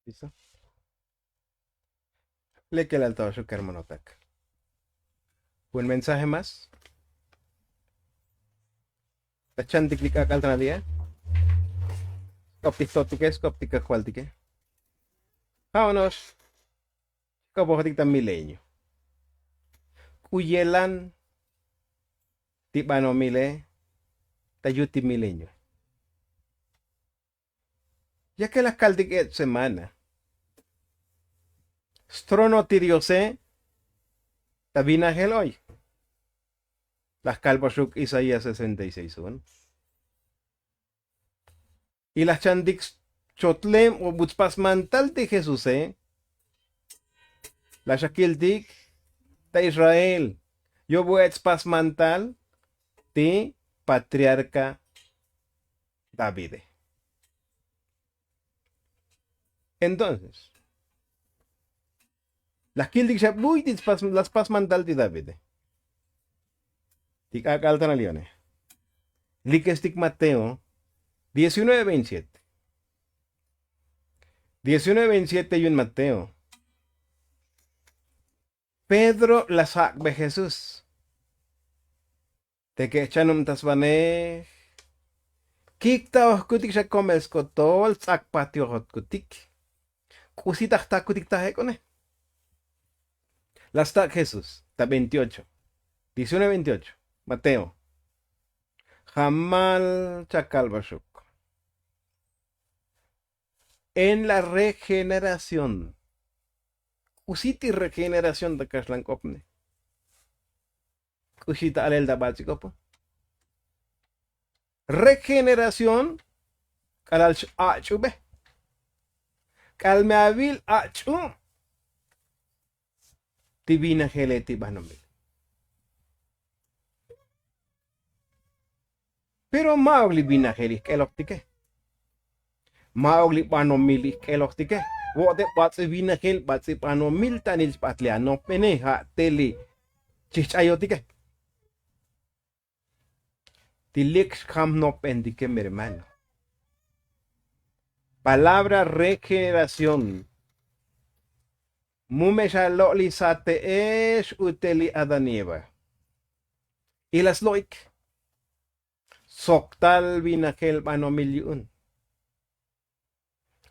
¿Listo? Le que el alto su hermanotac. Un mensaje más. Tachan tiklika kaltanadia. Koptik totike, koptik kwaltike. Vámonos. Kapotik tan milenio. Kuyelan. Tipano mile. Tayuti milenio. Ya que las caldique semana. Strono tiriose. Tabina hoy. Las calpasuk Isaías 66. Y las chandix chotlem o butzpas mantal de Jesús, la shakildik de Israel. Yo voy a pas mantal de patriarca David. Entonces, las kildik muy las pas mantal de David. Tik akaltan a Leone. Likestik Mateo 19:27. 19:27 y un Mateo. Pedro la sac de Jesús. Te que echanum tasbane. Kikta kutik siya comes kotol sak patio hot kutik. Kusitak ta kutik tahe kone. Las tak Jesús. Ta 28. 19:28. Mateo. Jamal chakal bashuk. En la regeneración. Kusiti regeneración de kaslan kopne. Kusita alel da batsikopo. Regeneración. Kalal achube. Kalmeavil achu. Tibina geleti banomil. Pero maogli bina gelis keloktike. Maogli banomil keloktike. Wote batsi bina gel batsi banomil tanil patliano pene ha teli chichayotike. Tilix ham no pendike mi hermano. Palabra regeneración. Mumesha loli sate es uteli adanieva. Y las loik. Soktal binakel banomiliun.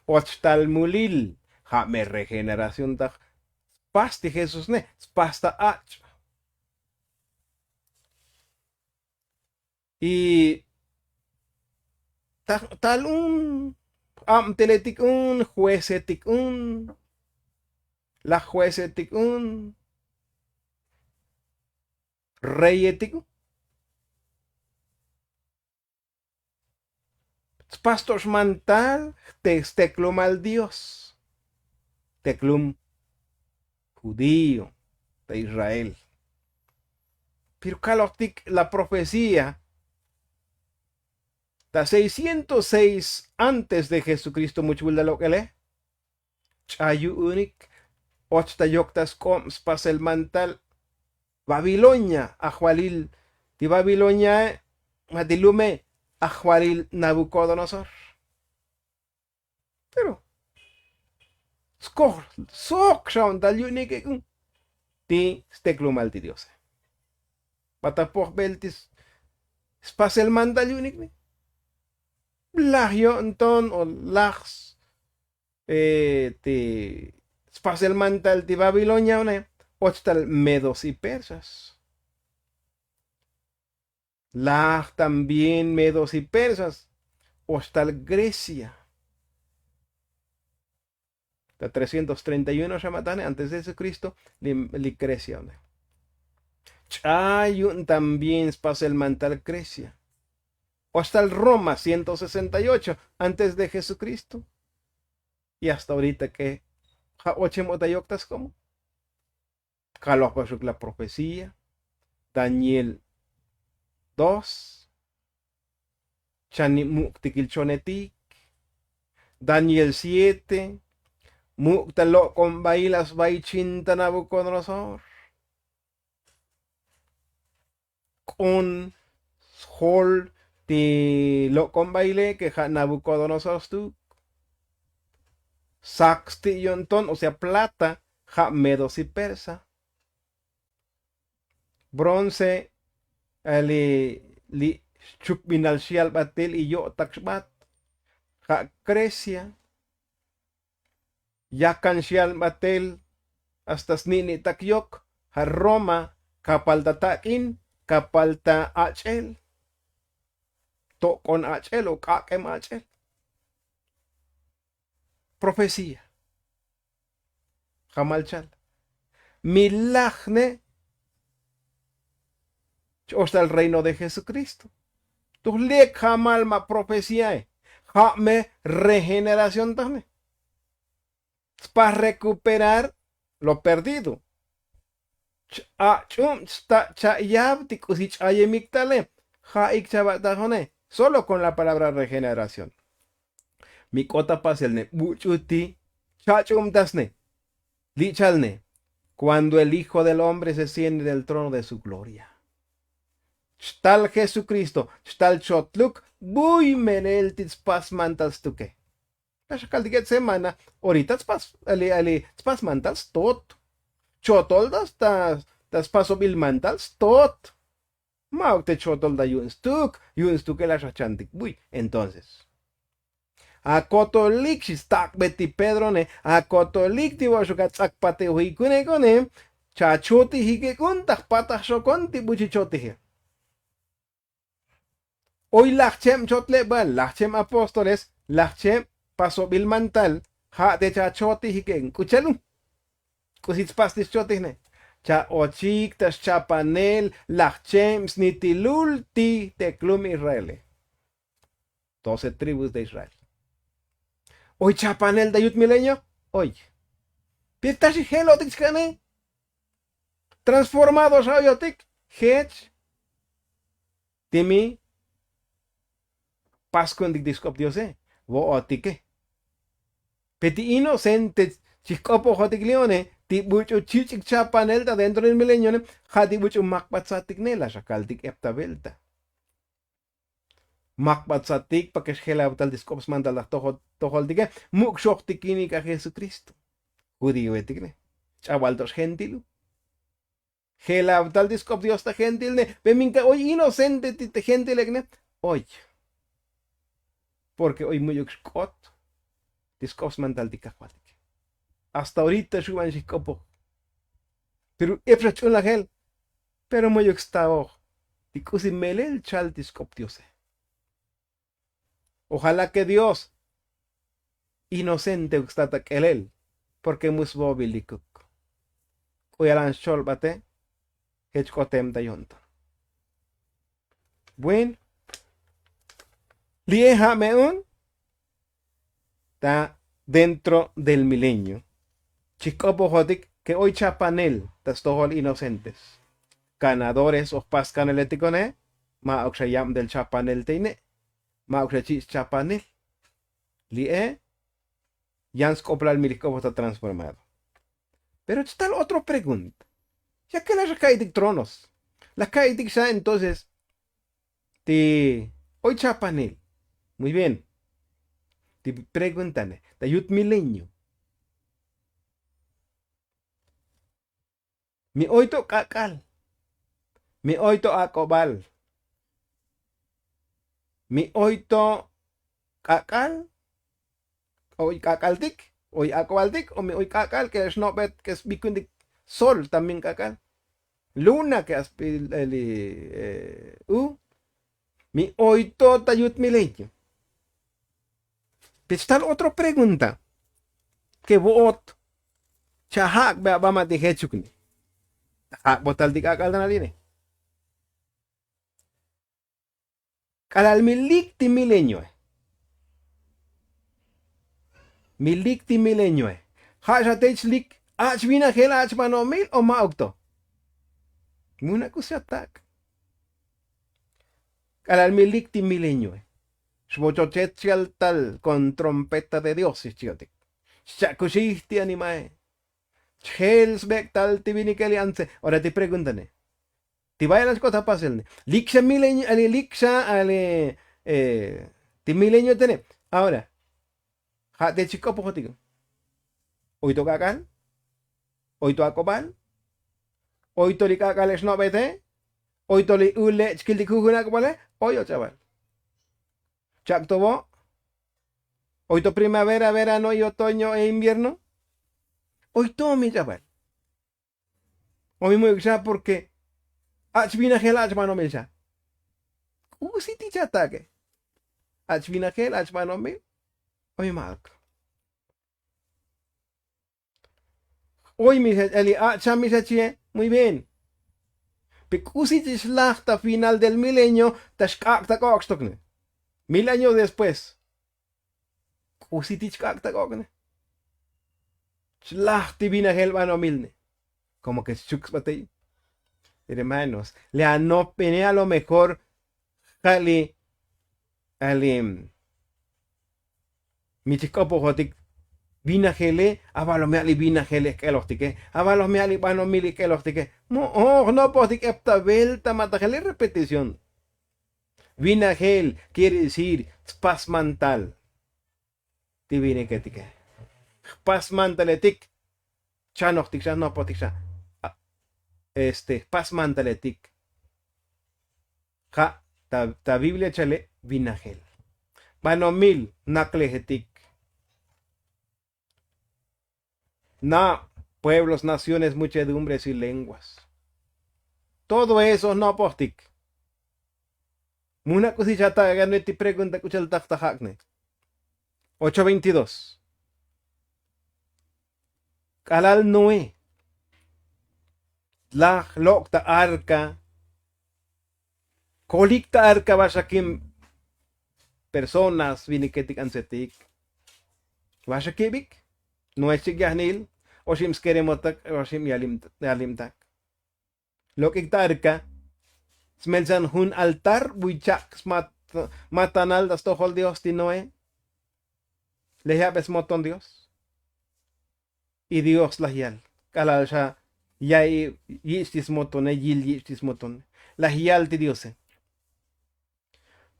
Ochtal mulil. Ha me regeneración da. Pasti Jesús ne. Pasta ach. Y tal un teletic un juecetic un la juecetic un reyetic pastor mantal teclum al Dios teclum judío de Israel pero caloctic la profecía da 606 antes de Jesucristo mucho de lo que le chayu unik ochta yoctas coms pas el mantal Babilonia ajualil di Babilonia madilume ajualil Nabucodonosor pero skor sok shaun dal unik ti steklumal ti Dios patapok beltis pas el mandal unik ni Lahyo enton o lahs ti spasial mantal ti Babilonia una ochtal medos y persas. Lah también medos y persas. Ochtal Grecia. La 331 Shamatane antes de Jesucristo li Grecia. Chayun también spasial mantal Grecia. O hasta el Roma 168 antes de Jesucristo. Y hasta ahorita que Ochemotayoctas como Kalopashuk la profecía, Daniel 2, Chani Muktikilchonetik, Daniel 7, Muktalo con bailas baichinta Nabucodonosor, con Hol ti lo con baile que Nabucodonosor tu Saxti yonton, o sea, plata, ja medos y persa. Bronce, li chukminal shial batil y yo taxbat. Ja Grecia. Yakan shial batil, hasta snini takyok. Ja Roma, kapal tatakin, kapal ta achel. To con achel o kakem achel. Profecía. Jamalchal. Milagre. Hasta el reino de Jesucristo. Tu lek jamal ma profecía. Jame regeneración también. Para recuperar lo perdido. Solo con la palabra regeneración. Mi kota paselne. Buchuti. Chachum tasne. Lichalne. Cuando el Hijo del Hombre se siente del trono de su gloria. Tal Jesucristo, tal chotluk, buy menel titzpas mantas tuke. La shakaldiget semana, ahorita titzpas mantas tot. Chotoldas tas pasobil mantas tot. Mauk te chotolda yunstuk la shachantik buy. Entonces, a kotolik shistak beti pedrone, a kotolik tiwashukat sakpate huikune kone, chachoti hike kuntak patah shokonti buchichoti. Hoy lachem chotle ban, lachem apóstoles, lachem paso bil mantal, ha de chachoti hiken, kuchalum. Kusits pastis chotihne. Cha ochik tas chapanel, lachem snitilulti teklum Israel. 12 tribus de Israel. Hoy chapanel de yut milenio, hoy. Pirtashi helotik skane. Transformados ayotik, hech. Timi. Pascua en discop Dios, vo otike. Peti inocente, chicopo hotiklione, ti bucho chichik chapanelta dentro del milenio, hati bucho makbatsatik nela, shakaltik eptabelta. Makbatsatik, pa que helautal discops mandala toholtike, mukshoktikini a Jesucristo. Judío etikne, chavaldos gentilu. Helautal discop Dios ta gentilne, beminka hoy inocente te gentilegne, hoy. Porque hoy muy uxcot, discos mental de cajuatic. Hasta ahorita suban chicopo. Pero efrachun la gel. Pero muy uxtao. Dicusi melel chal discop diose. Ojalá que Dios inocente uxtata kelel. Porque musbo bilikuk. Kuyalan sholbate. Hechkotem dayonto. Bueno. Lieja meun está dentro del milenio. Chicopo jodik que hoy chapanel tas tohol inocentes. Ganadores os pascan eticone, ma oxayam del chapanel teine, ma oxachis chapanel. Lie, yans copla el milicopo está transformado. Pero está la otra pregunta. Ya que las caidik tronos, las caidik ya entonces, hoy chapanel. Muy bien. Te preguntan, Tayut milenio. Mi oito kakal. Mi oito akobal. Mi oito kakal. Hoy kakaltik. Hoy akobaltik. O mi hoy kakal que es no bet que es bikundik. Sol también kakal. Luna que es mi oito tayut milenio. Pero está otra pregunta. Que vot. Chahak ba de hechukni. Hak botal di kakal na line. Kalal milik ti milenio. Milik ti milenio. Hasha tech lik. Ach vina hela ach manomil o maukto. Muna kusiatak. Kalal milik ti milenio. Shbochochetchial tal con trompeta de Dios, chiotic. Shakushihti animae. Chelsbeck tal tivinikeliance. Ahora te preguntan. Te vaya las cosas pasen. Lixa milenio, lixa, ti milenio tiene. Ahora, de chicopo jotico. Hoy to kakal, hoy to akobal, hoy to li kakal es no bete, hoy to li ule chkil di kukuna akobale, hoy o chaval. Chaktobo, hoy to primavera, verano y otoño e invierno, hoy to mi chaval. O mi muy porque achvina gel achmano milcha. Si ti chatake. Achvina gel achmano mil, hoy malco. Hoy mi eli mi chie, muy bien. Pekusi la final del milenio, tashkakta kokstokne. 1000 años después. Kusitich kakta kokne. Slachti vina helvano milne. Como que chuks batey. Hermanos, le anopene a lo mejor jali michikopo jotik vina hele avalos me ali vina hele kelostike avalos me ali vano mili kelostike no potik epta velta mata hele repetición. Vina hel quiere decir spasmantal. Divine ketike. Spasmantaletik. Chanochtik no potik spasmantaletik. Ja ta Biblia chale vina hel. Vanomil naklehetik. Na pueblos, naciones, muchedumbres y lenguas. Todo eso no postik. Muna cosita no te pregunta kuchal taktajakne. 8:22. Kalal Noé. La lokta arca. Kolikta arca vashakim personas viniketik ansetik. Vashakibik. No es chigahnil. Oshim skeremotak. Oshim yalimtak. Lokikta arca. Smelzan hun altar buichak matanal das tohol Dios ti Noé. Lejabes moton Dios. Y Dios la hial. Kalal sha ya yistis motone yil yistis motone. La hial ti Dios.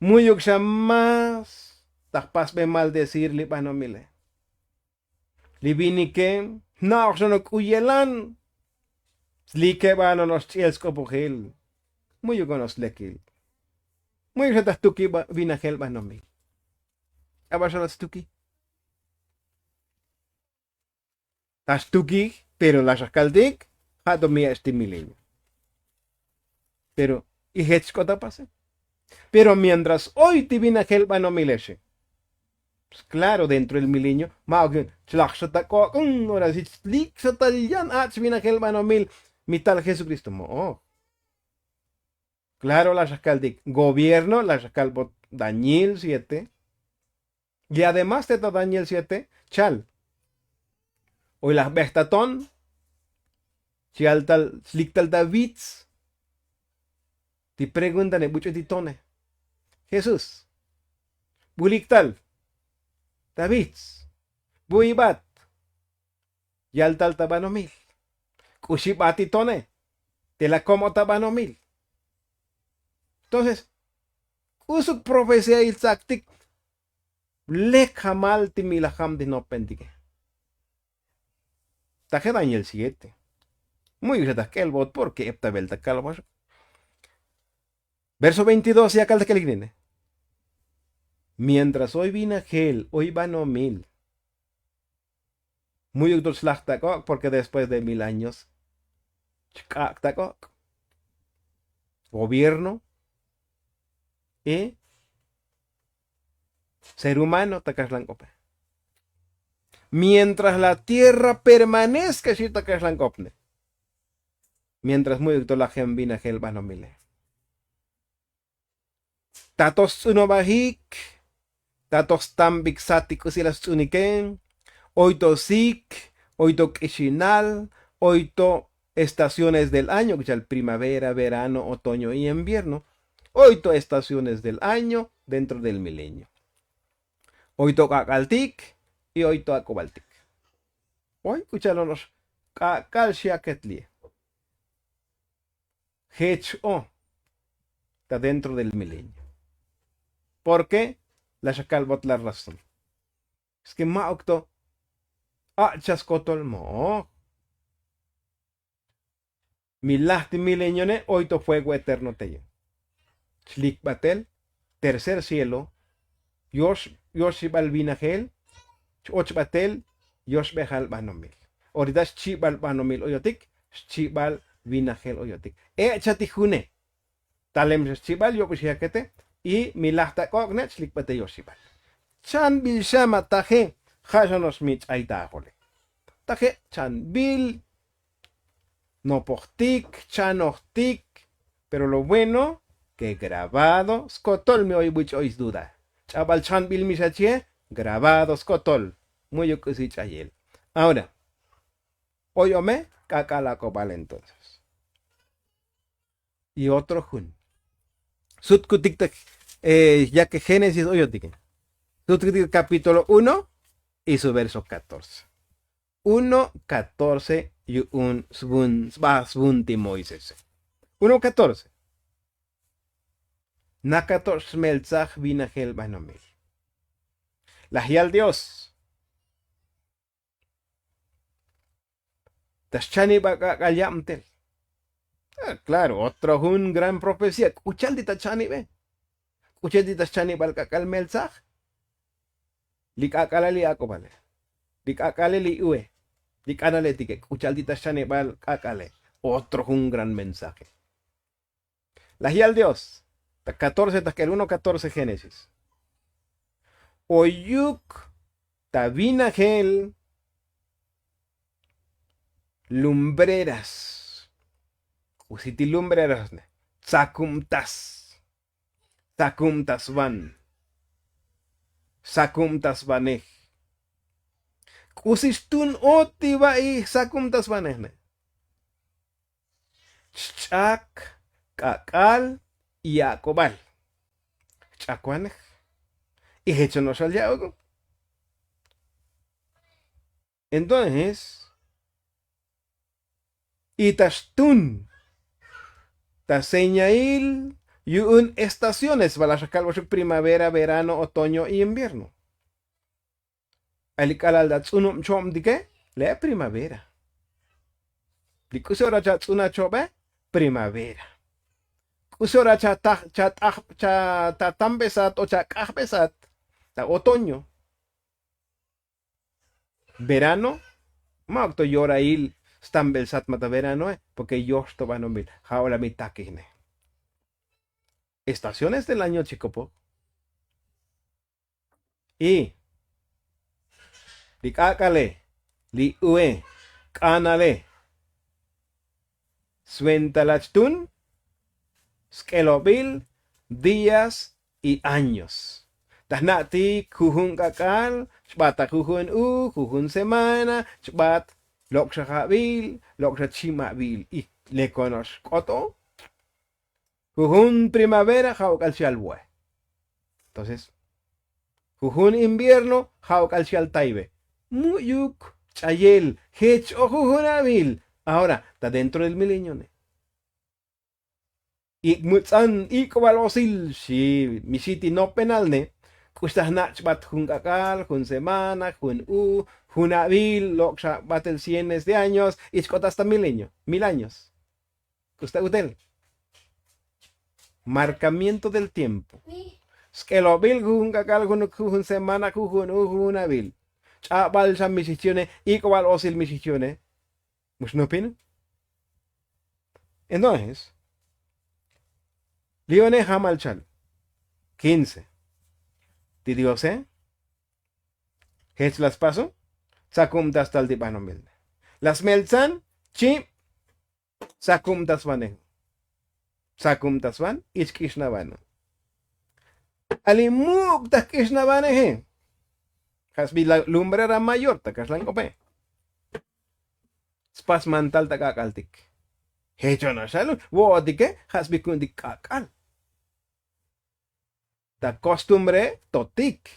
Muy más takpas be maldecir li panomile. Li que no no kuyelan. Slike bano nos chielsko pogel. Muy conos lekil. Muy retas tuki vinagel banomil. Abasalas tuki. Tas tuki, pero las ascaldik, hadomia estimileño. Pero, ¿y hetskota pase? Pero mientras hoy te vinagel banomileshe. Pues claro, dentro del milenio, maugin, chlachsatako, ahora si slik satalian, vinagel banomil, mital Jesucristo. Oh. Claro, la Shaskaldik. Gobierno, la Shaskalbot Daniel 7. Y además de Daniel 7, Chal. Hoy las Bestaton. Chialtal, Sliktal Davids. Te preguntan en mucho titone. Jesús. Buliktal. Davids. Buibat. Yaltal tabanomil. Kushibatitone. Te la como tabanomil. Entonces, usuk profecía y taktik lejamal timilaham de no pendique. Taje Daniel 7. Muy bien, que el bot porque epta belta calvas. Verso 22 y acá el que le mientras hoy vina gel, hoy vano mil. Muy doctor slachtakok porque después de 1000 años. Chkaktakok. Gobierno. Ser humano takaslankope. Mientras la tierra permanezca si takaslankope. Mientras muy la gembina gelbano mile. Tatos unobahik. Tatos tambik saticos y las uniken. Oito sik. Oito kishinal. Oito estaciones del año, que es el primavera, verano, otoño y invierno. Oito estaciones del año dentro del milenio. Oito kakaltik y oito akobaltik. Hoy escucharon kakalshiaketli. Hecho está dentro del milenio. ¿Por qué? La shakalbot la razón. Es que maokto chascotol mo. Milahti milenione, oito fuego eterno teyo. Shlik batel, tercer cielo, Yosh balvinagel, och batel, Yosh behal banomil. Ahorita chibal banomil oyotik, chibal vinagel oyotik. Chatijune, talem chibal yo pushiakete, y milahta cognet, shlik bate yoshibal. Chan bil shama taje, hajanos mich aitajole. Taje, chan bil, no portik, chan ortik, pero lo bueno, que grabado, skotol me oy buch ois duda. Chabal chan bil misachie, grabado skotol. Muy ocusich ayel. Ahora, oyome, cacalaco vale entonces. Y otro jun. Sutkutik, ya que Génesis oyotik. Sutkutik capítulo 1 y su verso 14. 1, 14 y un svunti Moisés. 1, 14. Nakator smelzach vinagel banomil. La hial Dios. Taschani bakakayamtel. Claro, otro un gran profecía. Kuchal di tachani be. Kuchal di tachani balkakal melzach. Likakala li ako bale. Likakale li ue. Likanale tike. Kuchal di tachani balkakale. Otro un gran mensaje. La hial Dios. 14, el 1:14 Génesis. Oyuk tabinagel lumbreras. Usiti lumbreras. Sakumtas. Sakumtas van. Sakumtas vanej. Usistun otiba y sakumtas vanej. Chak kakal y acobal. Chacuanej. Y hecho no salía algo. Entonces, itastun, taseñail, y un estaciones, primavera, verano, otoño y invierno. Alikalal datsunum chom di qué? Le primavera. Dikusora chatsuna chobe? Primavera. Kusora tatambesat o chakahbesat. Otoño. Verano. Magto yorail stambelsat mata verano, porque yo estoy no mil. Ahora mi taquine. Estaciones del año, chicopo. Y li kakale, li ue, kanale, suentalachun, skelobil, días y años. Tahnati kuhun kakal, chbata kuhun kuhun semana, chbat lokshahabil, lokshachimabil. Y le conozco kuhun primavera, jaukal shalbue. Entonces, kuhun invierno, jaukal shal taibe. Muyuk, chayel, hech o kuhun abil. Ahora, está dentro del milenio. Y mutzan y kobalosil, si mi siti no penal ne. Kustas nachbat jun kakal, jun semana, jun abil, loksha batel cienes de años, y hasta 1000 años. Kusta utel. Marcamiento del tiempo. Skelobil jun kakal, jun semana, jun abil. Chabal sam misichone, y kobal osil misichone. ¿Mus no opina? Entonces, Lione Hamalchal, 15. Tidiose, Hech las paso, Sakum das tal dipanomil. Las melzan, chi, Sakum das vanejo. Sakum das van, ich kishnavano. Alimuk das kishnavaneje. Hasbi la lumbrera mayor, takaslan cope. Spas mantal takakaltik. Hecho no salud, wo dike, hasbi kundik kakal. La costumbre totic.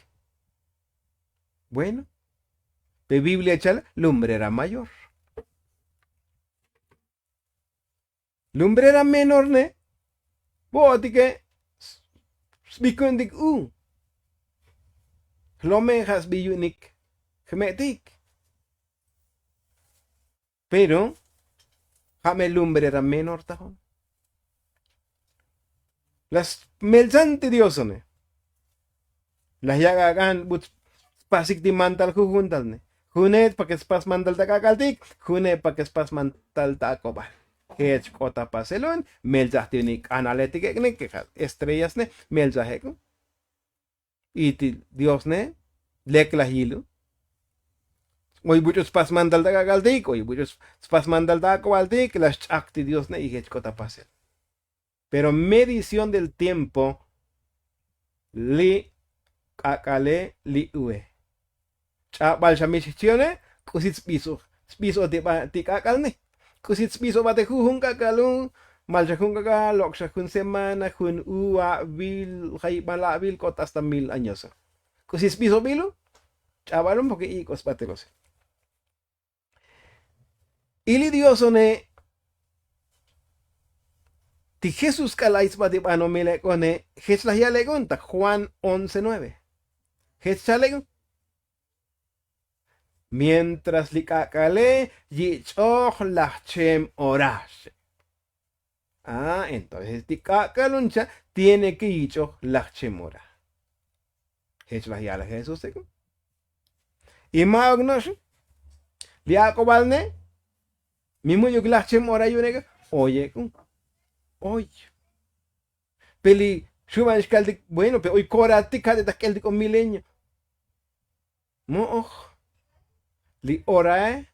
Bueno, de Biblia echal lumbrera mayor. Lumbrera menor ne. Botique. Bikundik Lome has be unique. Gemetik. Pero, jame lumbre era menor tajón. Las melzante diosone. Las yagagan but pasik di mantal jujuntal ne. Junet pa que spas mantal ta kakaltik, junet pa que spas mantal ta akobal. Hech kota paselon, melzahtinik analetik ne que estrellas ne, melzahek. Y Dios ne, lek la hilu. Oy buchos spas mantal ta kakaltik, oy buchos spas mantal ta akobaltik, las chakti Dios ne y hech kota pasel. Pero medición del tiempo, li kakale li ue. Chabal shamishione, kusit spiso ti kakalne. Kusit spiso bate jujun kakalun, malchajun kakal, lokshajun semana, jun ua, vil, jaimala, vil, kota hasta 1000 años. Kusit spiso bilu, chabalun porque ikos bate kose. Ili diosone, ti Jesús calais batipano mile kone, Jesús ya le conta, Juan 11:9. Jesús le mientras li kakale, yichoch lachem orash. Entonces ti kakaluncha tiene que yichoch lachem ora. Jesús ya le Jesús se y magnos, li akobalne, mi muyuk lachem ora yunega, oye, oye. Peli, shuban shkaldik, bueno, pero hoy korati kade takeldik un milenio. Mo li orae,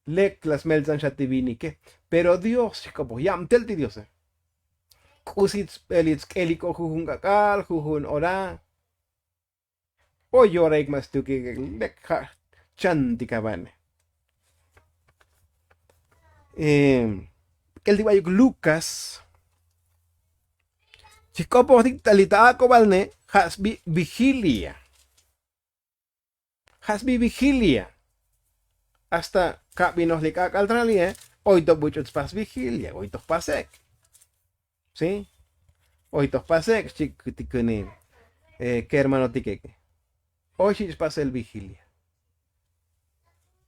lek las melzan shativinike. Pero Dios, como yam telti Dios. Kusits pelits keliko jujun kakal, jujun ora. Oy oraik mas tu que lek chanti kabane. El dibayuk Lucas. Chikopo talita akobalne hasbi vigilia. Hasbi vigilia. Hasta kabinos lika kaltralie, hoy to buchos pas vigilia, hoy to pasek. ¿Sí? Hoy to pasek, chikutikunin. Que hermano tikeke. Hoy sí pasa el vigilia.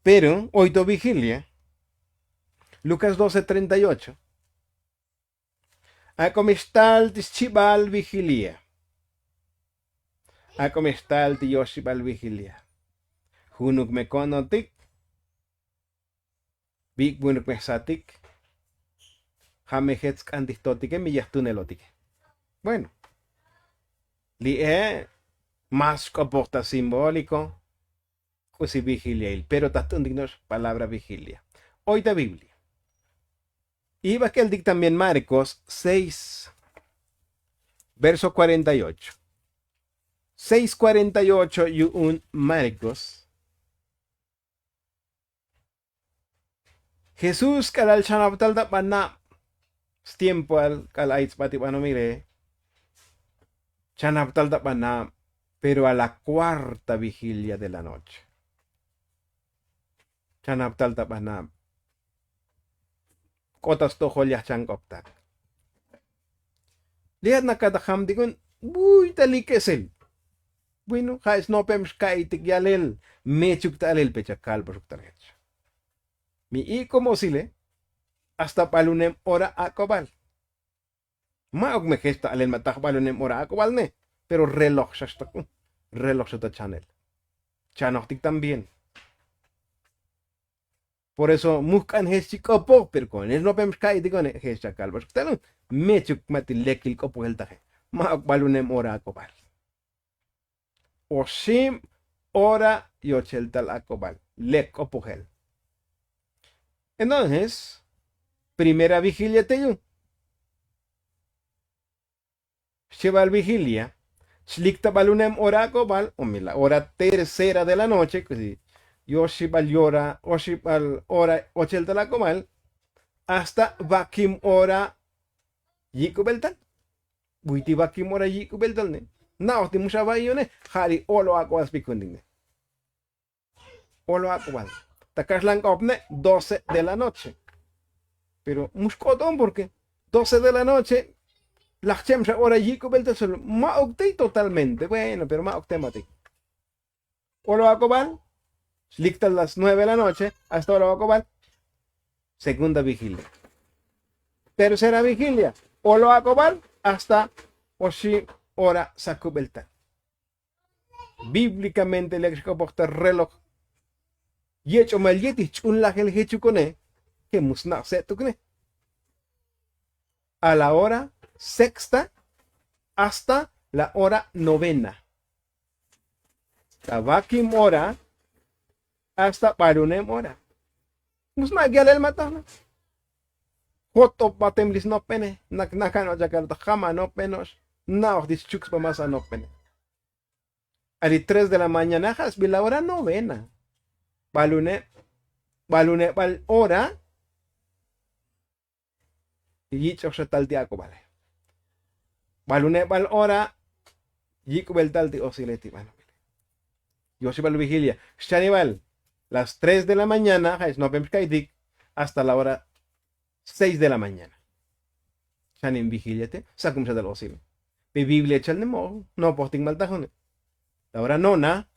Pero, hoy to vigilia. Lucas 12:38. Acomistal tischibal vigilia. Acomistal tiyoshibal vigilia. Hunuk me konotik. Big bunuk me satik. Hamehets kandistotike miyastunelotik. Bueno. Li más comporta simbólico. Cusi vigilia. Pero tatundignos palabra vigilia. Hoy de Biblia. Y va que el también Marcos 6, verso 48. 6:48 y un Marcos. Jesús kalal chanaptal da pana. Tiempo al kalait pati pano mire. Chanaptal da pana. Pero a la cuarta vigilia de la noche. Chanaptal da pana. Kotas to holya changoptak. Lihat nakadaham digun, buy talikesel. Bueno, haes no pems kaitik yalel, mechuk talel pecha kalbosuk targech. Mi i como sile, hasta palunem ora akobal. Maok me gesta alel matak palunem ora akobal ne, pero reloj shastakun, reloj shata channel. Chanoktik también. Por eso, muskan hesi kopo, pero con el no pems kai digo ne hesa kalbos. Talun, mechuk mati lekil kopo el taje. Maok balunem ora akobal. Osim ora yochel tal akobal. Lek kopo gel. Entonces, primera vigilia teyun. Cheval vigilia. Slikta balunem ora akobal. O la hora tercera de la noche, que si Yoshibal Yora, Oshibal Ora, Ochel Talacomal, hasta Vakim Ora Yikubeltal. Buiti Vakim Ora Yikubeltal ne. Now, the Mushabayone, Hari Olo Aquas Picundine. Olo Aqual. Takaslan Opne, 12 de la noche. Pero Muscotón, porque 12 de la noche, la Chemsha Ora Yikubeltal solo. Ma octei totalmente. Bueno, pero ma octemati. Olo Aqual. Slikta las 9 de la noche, hasta ahora va a cobrar, segunda vigilia. Tercera vigilia, olo akobal hasta oshi hora sakubelta. Bíblicamente le excoporta reloj. Y hecho malyeti chun la gel hechukone, que musna se tukne. A la hora sexta hasta la hora novena. Tabakim hora hasta parunem hora. Musna gyalel matana. Hoto patemlis no pene. Nakano jakarta jama no penos. No, dis chuks pamasa no pene. A las 3 de la mañana has vi la hora novena. Balune bal hora. Y yicho se tal tiaco vale. Balune bal hora. Yik bel tal ti osileti vale. Yo si bal vigilia. Shanival. Las 3 de la mañana has no vemos kaidik hasta la hora 6 de la mañana. Shanin vigiliate. Sakum se del osil. Mi Biblia echal nemo. No posting maltajone. La hora nona.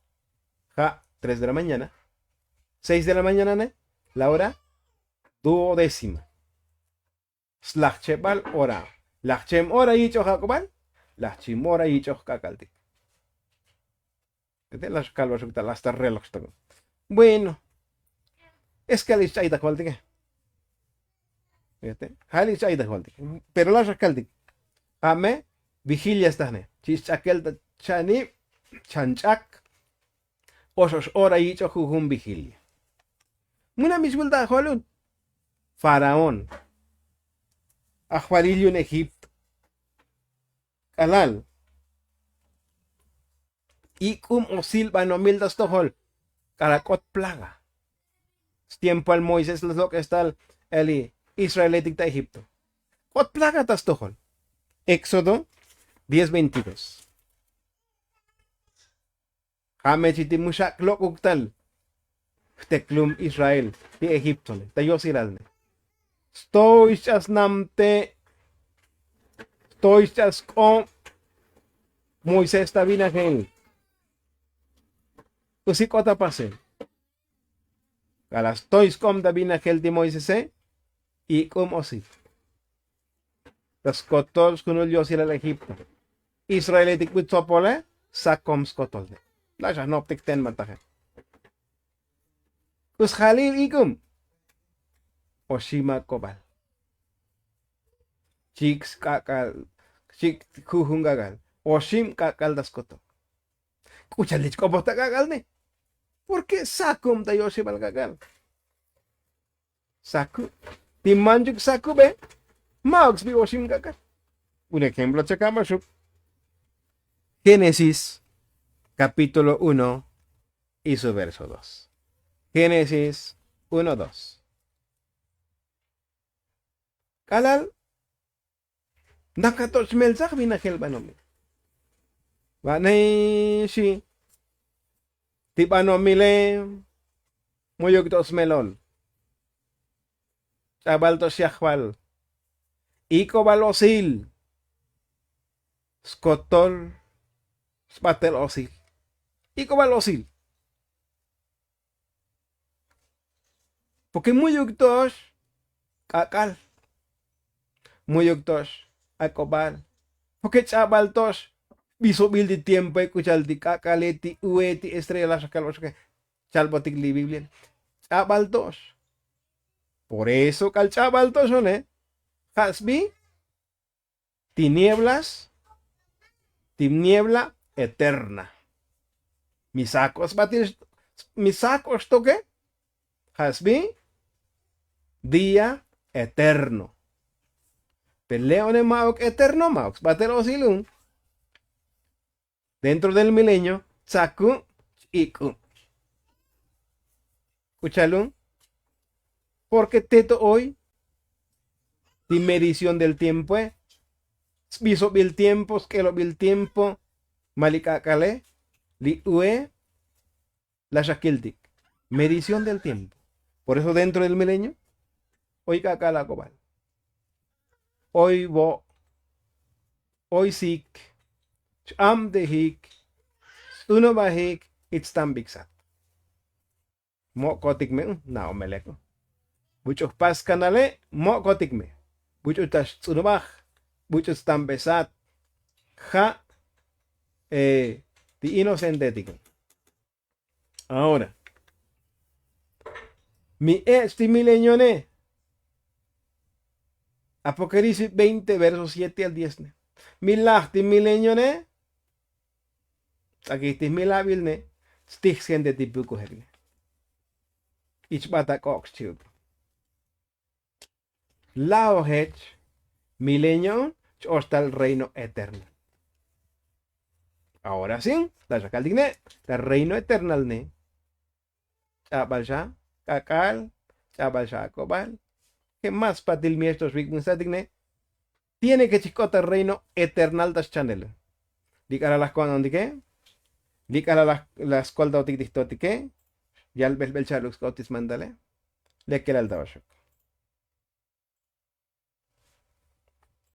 Ja 3 de la mañana. 6 de la mañana, ¿ne? La hora duodécima. Slachebal hora. Lachem hora yicho jacobal. Lachim hora yicho cacalte. Las calvas las reloj. Bueno. Es que alis chaita cualquier. Fíjate. Alis chaita cualquier. Pero las caldi. Ame. Vigilia estane. Chichakel chani. Chanchak. Osos hora yicho jujun vigilia. Muna misgulda holun. Faraón. Ajuarillo en Egipto. Kalal. Ikum o silva no mildas tohol. Karakot plaga. Tiempo al Moisés lo que está el israelitic de Egipto. Kot plaga tas tohol. Éxodo 10:22. Hame chitimushak lokuktal. Teklum Israel, de Egipto, de Yosilalne. Stoichas namte, stoichas con Moisés tabinagel. Usi kota pase. Galas tois com tabinagel de Moisés y com osi. Las kotos kunul Yosilal Egipto. Israelitik butsopole, sakom skotolde. La janoptik ten mataje. Pues Jalil Igum. Oshima Kobal. Chiks kakal. Chik kujungagal. Oshim kakal daskoto. Kuchalich kobota gagal ne. ¿Por qué sakum da Yoshibal gagal? Saku. Timanjuk saku be. Maux bi Oshim gagal. Un ejemplo checamos. Génesis capítulo 1 y su verso 2. Génesis 1:2. Kalal nakatos melzak binahel banomi. Banay si tipanomile muyog tos melon. Chabal to siakwal. Iko balosil. Skotol spatel osil. Iko balosil. Porque muy yugtos, kakal. Muy yugtos, akobal. Porque chabaltos, bisobil de tiempo, escuchal de kakaleti, ueti, estrella, sacalos que chalbotic li Biblia. Chabaltos. Por eso, cal chabaltos son, Hasbi, tinieblas, tiniebla eterna. Mis sacos, toque, Hasbi, día eterno. Peleone mauk eterno mauk. Batero silun. Dentro del milenio. Tsaku iku. Escúchalo. Porque teto hoy. Di medición del tiempo. Biso bil tiempo. Skelo bil tiempo. Malikakale. Li ue. La shakiltik. Medición del tiempo. Por eso dentro del milenio. Hoy kakala kobal. Hoy bo. Hoy sik. Am de hik. Uno ba hik. It's tam bigsat. Mo kotik me. Na omeleko. Buchos pas canale, mo kotikme. Buchos tas tsunubaj, buchos tambesat, ja, di inocente. Ahora, mi mileñone. Apocalipsis 20, versos 7 al 10. Milahti mileñone. Aquí tis milabilne. Stich de tipu kuhegne. Ich batak oxchild. Lao hech milenio hasta el reino eterno. Ahora sí, la sacal digne, el reino eterno ne. Chabal ya, kakal, chabal ya cobal. ¿Qué más patil miestos digne? Tiene que chicota el reino eternal das chanel. Dicara las con qué? Dicara las cual dautic dictotique. Ya el belcharux gotis mandale. Le que el aldabashok.